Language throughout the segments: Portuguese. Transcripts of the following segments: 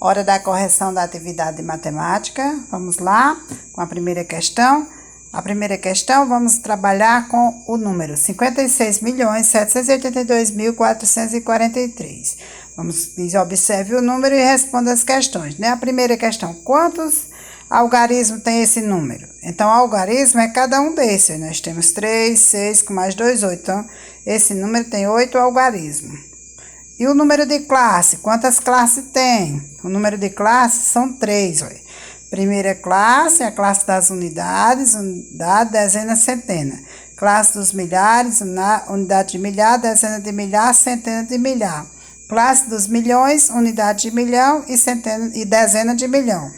Hora da correção da atividade de matemática. Vamos lá com a primeira questão. A primeira questão, vamos trabalhar com o número 56.782.443. Observe o número e responda as questões, né? A primeira questão, quantos algarismos tem esse número? Então, algarismo é cada um desses. Nós temos 3, 6, com mais 2, 8. Então, esse número tem 8 algarismos. E o número de classe? Quantas classes tem? O número de classes são 3. Olha. Primeira classe, a classe das unidades, unidade, dezena, centena. Classe dos milhares, unidade de milhar, dezena de milhar, centena de milhar. Classe dos milhões, unidade de milhão e dezena de milhão.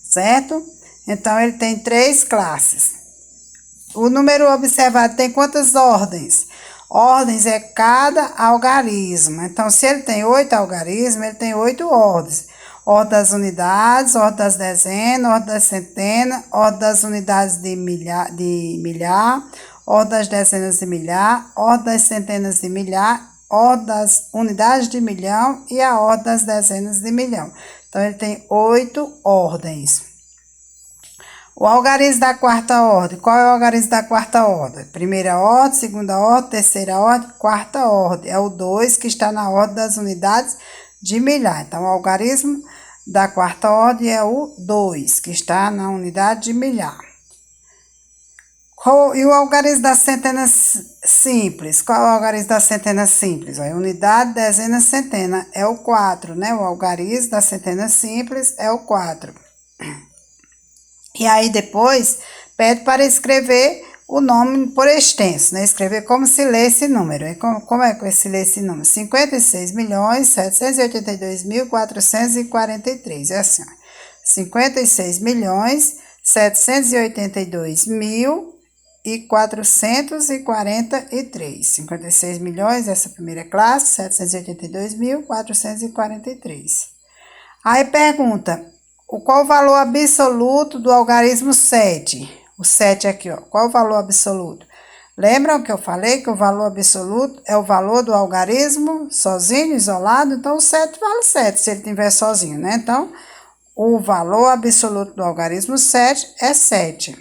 Certo? Então, ele tem 3 classes. O número observado tem quantas ordens? Ordens é cada algarismo. Então, se ele tem 8 algarismos, ele tem 8 ordens. Ordem das unidades, ordem das dezenas, ordem das centenas, ordem das unidades de milhar, ordem das dezenas de milhar, ordem das centenas de milhar, ordem das unidades de milhão e a ordem das dezenas de milhão. Então, ele tem 8 ordens. O algarismo da quarta ordem. Qual é o algarismo da quarta ordem? Primeira ordem, segunda ordem, terceira ordem, quarta ordem. É o 2 que está na ordem das unidades de milhar. Então, o algarismo da quarta ordem é o 2, que está na unidade de milhar. E o algarismo das centenas simples? Qual é o algarismo das centenas simples? Unidade, dezena, centena. É o 4, né? O algarismo das centenas simples é o 4. E aí, depois, pede para escrever o nome por extenso, né? Escrever como se lê esse número. Como é que se lê esse número? 56.782.443. É assim, ó. 56.782.443. 56 milhões, essa primeira classe, 782.443. Aí pergunta, qual o valor absoluto do algarismo 7? O 7 aqui, ó. Qual o valor absoluto? Lembram que eu falei que o valor absoluto é o valor do algarismo sozinho, isolado? Então, o 7 vale 7, se ele estiver sozinho, né? Então, o valor absoluto do algarismo 7 é 7.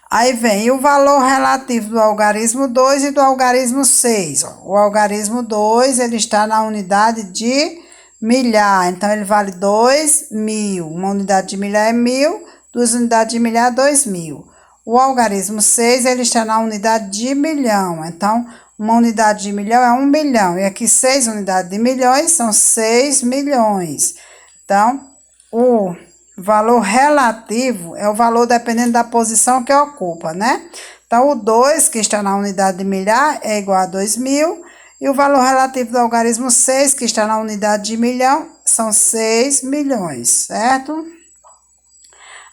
Aí vem o valor relativo do algarismo 2 e do algarismo 6. Ó. O algarismo 2, ele está na unidade de milhar, então ele vale 2.000. Uma unidade de milhar é 1.000, 2 unidades de milhar, 2.000. O algarismo 6, ele está na unidade de milhão, então uma unidade de milhão é 1 milhão, e aqui 6 unidades de milhões são 6 milhões. Então, o valor relativo é o valor dependendo da posição que ocupa, né? Então, o 2, que está na unidade de milhar, é igual a 2.000, e o valor relativo do algarismo 6, que está na unidade de milhão, são 6 milhões, certo?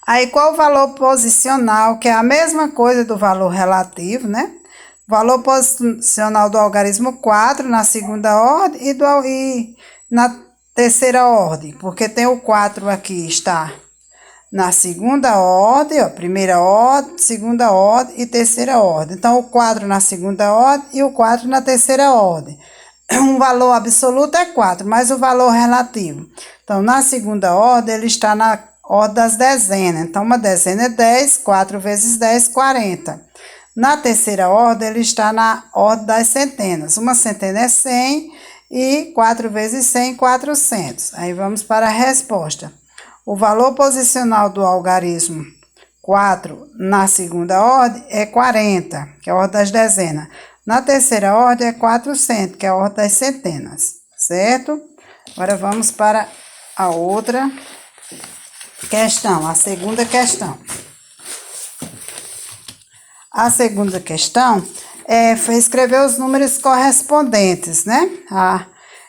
Aí, qual o valor posicional, que é a mesma coisa do valor relativo, né? O valor posicional do algarismo 4 na segunda ordem e na terceira ordem, porque tem o 4 aqui, está na segunda ordem, ó, primeira ordem, segunda ordem e terceira ordem. Então, o 4 na segunda ordem e o 4 na terceira ordem. O valor absoluto é 4, mas o valor relativo. Então, na segunda ordem, ele está na ordem das dezenas. Então, uma dezena é 10, 4 vezes 10, 40. Na terceira ordem, ele está na ordem das centenas. Uma centena é 100 e 4 vezes 100, 400. Aí, vamos para a resposta. O valor posicional do algarismo 4 na segunda ordem é 40, que é a ordem das dezenas. Na terceira ordem é 400, que é a ordem das centenas, certo? Agora vamos para a outra questão, a segunda questão. A segunda questão foi escrever os números correspondentes, né?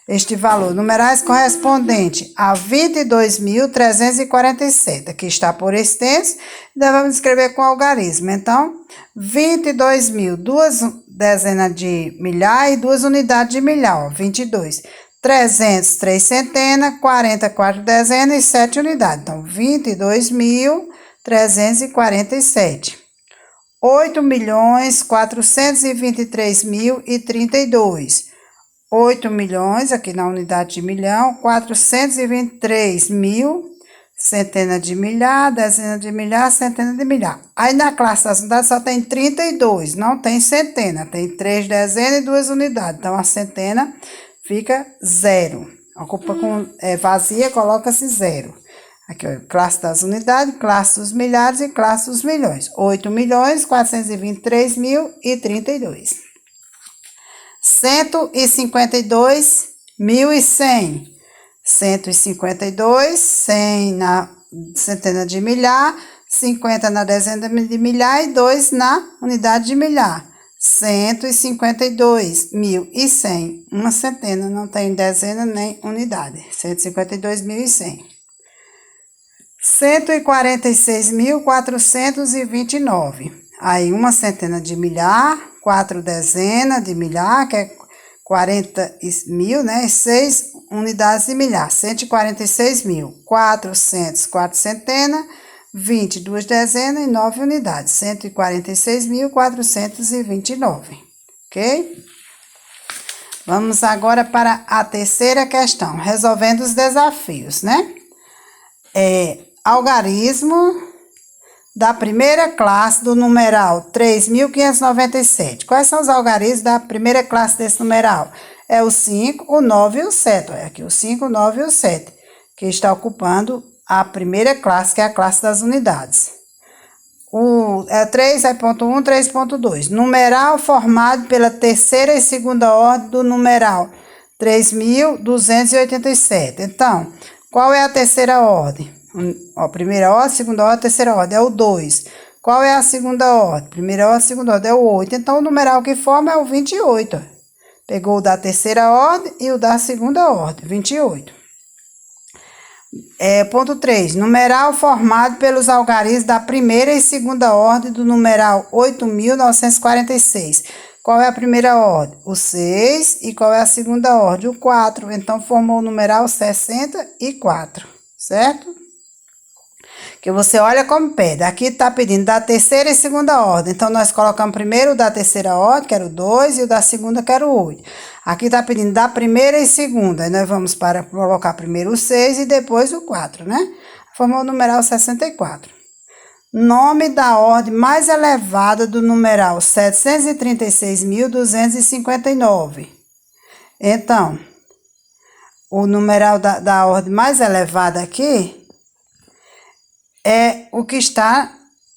Este valor, numerais correspondente a 22.347, aqui está por extenso, devemos escrever com algarismo. Então, 22.000, 2 dezenas de milhar e 2 unidades de milhar, ó, 22. 300, 3 centenas, 40, 4 dezenas e 7 unidades. Então, 22.347. 8.423.032. 8 milhões, aqui na unidade de milhão, 423 mil, centena de milhar, dezena de milhar, centena de milhar. Aí na classe das unidades só tem 32, não tem centena, tem 3 dezenas e 2 unidades. Então a centena fica 0. Ocupa com vazia, coloca-se 0. Aqui, ó, classe das unidades, classe dos milhares e classe dos milhões. 8 milhões, 423 mil e 32. 152.100. 152, 100 na centena de milhar, 50 na dezena de milhar e 2 na unidade de milhar. 152.100. Uma centena, não tem dezena nem unidade. 152.100. 146.429. Aí, uma centena de milhar, 4 dezenas de milhar, que é 40 mil, né? 6 unidades de milhar. 146.400, 4 centenas, 20, 2 dezenas e 9 unidades. 146.429. Ok? Vamos agora para a terceira questão, resolvendo os desafios, né? Algarismo da primeira classe do numeral 3.597. Quais são os algarismos da primeira classe desse numeral? É o 5, o 9 e o 7. Olha aqui, o 5, o 9 e o 7, que está ocupando a primeira classe, que é a classe das unidades. O 3 é ponto 1, 3.2. Numeral formado pela terceira e segunda ordem do numeral 3.287. Então, qual é a terceira ordem? A primeira ordem, segunda ordem, terceira ordem é o 2. Qual é a segunda ordem? Primeira ordem, segunda ordem é o 8. Então, o numeral que forma é o 28. Pegou o da terceira ordem e o da segunda ordem, 28. Ponto 3. Numeral formado pelos algarismos da primeira e segunda ordem do numeral 8.946. Qual é a primeira ordem? O 6. E qual é a segunda ordem? O 4. Então, formou o numeral 64. Certo? Que você olha como pede. Aqui está pedindo da terceira e segunda ordem. Então, nós colocamos primeiro o da terceira ordem, que era o 2, e o da segunda, que era o 8. Aqui está pedindo da primeira e segunda. Aí nós vamos para colocar primeiro o 6 e depois o 4, né? Formou o numeral 64. Nome da ordem mais elevada do numeral 736.259. Então, o numeral da ordem mais elevada aqui é o que está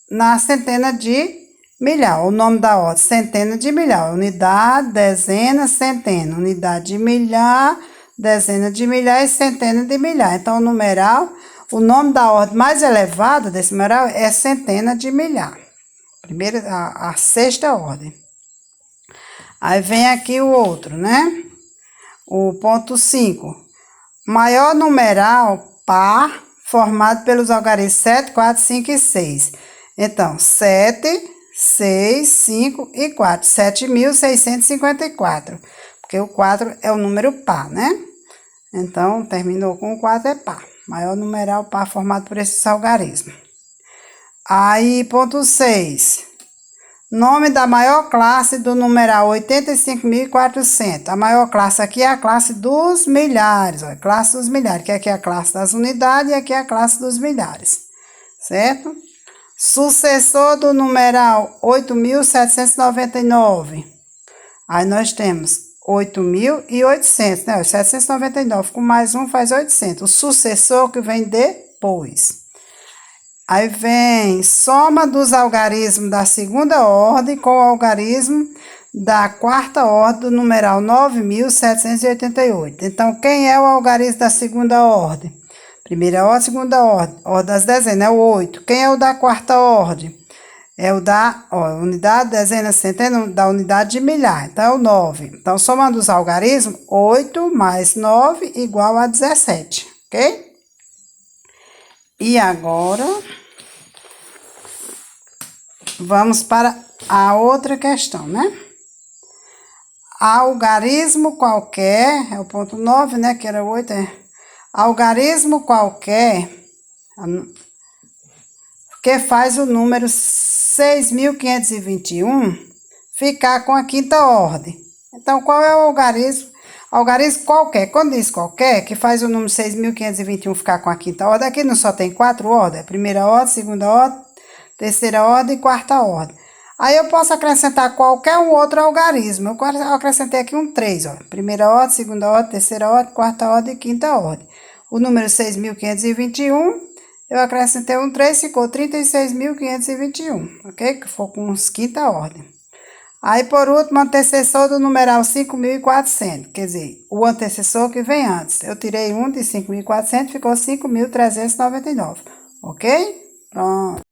na centena de milhar. O nome da ordem, centena de milhar. Unidade, dezena, centena. Unidade de milhar, dezena de milhar e centena de milhar. Então, o nome da ordem mais elevada desse numeral é centena de milhar. Primeira, a sexta ordem. Aí vem aqui o outro, né? O ponto 5. Maior numeral par formado pelos algarismos 7, 4, 5 e 6. Então, 7, 6, 5 e 4. 7.654. Porque o 4 é o número par, né? Então, terminou com o 4, é par. Maior numeral par formado por esses algarismos. Aí, ponto 6. Nome da maior classe do numeral 85.400. A maior classe aqui é a classe dos milhares. Ó, classe dos milhares, que aqui é a classe das unidades e aqui é a classe dos milhares. Certo? Sucessor do numeral 8.799. Aí nós temos 8.800, né? 799 com mais um faz 800. O sucessor que vem depois. Aí vem soma dos algarismos da segunda ordem com o algarismo da quarta ordem do numeral 9.788. Então, quem é o algarismo da segunda ordem? Primeira ordem, segunda ordem. Ordem das dezenas é o 8. Quem é o da quarta ordem? É o da unidade, dezena, centena, da unidade de milhar. Então, é o 9. Então, somando os algarismos, 8 mais 9 igual a 17. Ok? E agora, vamos para a outra questão, né? Algarismo qualquer, é o ponto 9, né? Que era 8, algarismo qualquer, que faz o número 6.521 ficar com a quinta ordem. Então, qual é o algarismo? Algarismo qualquer. Quando diz qualquer, que faz o número 6.521 ficar com a quinta ordem, aqui não só tem 4 ordens, primeira ordem, segunda ordem, terceira ordem e quarta ordem. Aí eu posso acrescentar qualquer um outro algarismo. Eu acrescentei aqui um 3, ó. Primeira ordem, segunda ordem, terceira ordem, quarta ordem e quinta ordem. O número 6.521, eu acrescentei um 3, ficou 36.521, ok? Que for com os quinta ordem. Aí, por último, antecessor do numeral 5.400, quer dizer, o antecessor que vem antes. Eu tirei 1 de 5.400, ficou 5.399, ok? Pronto.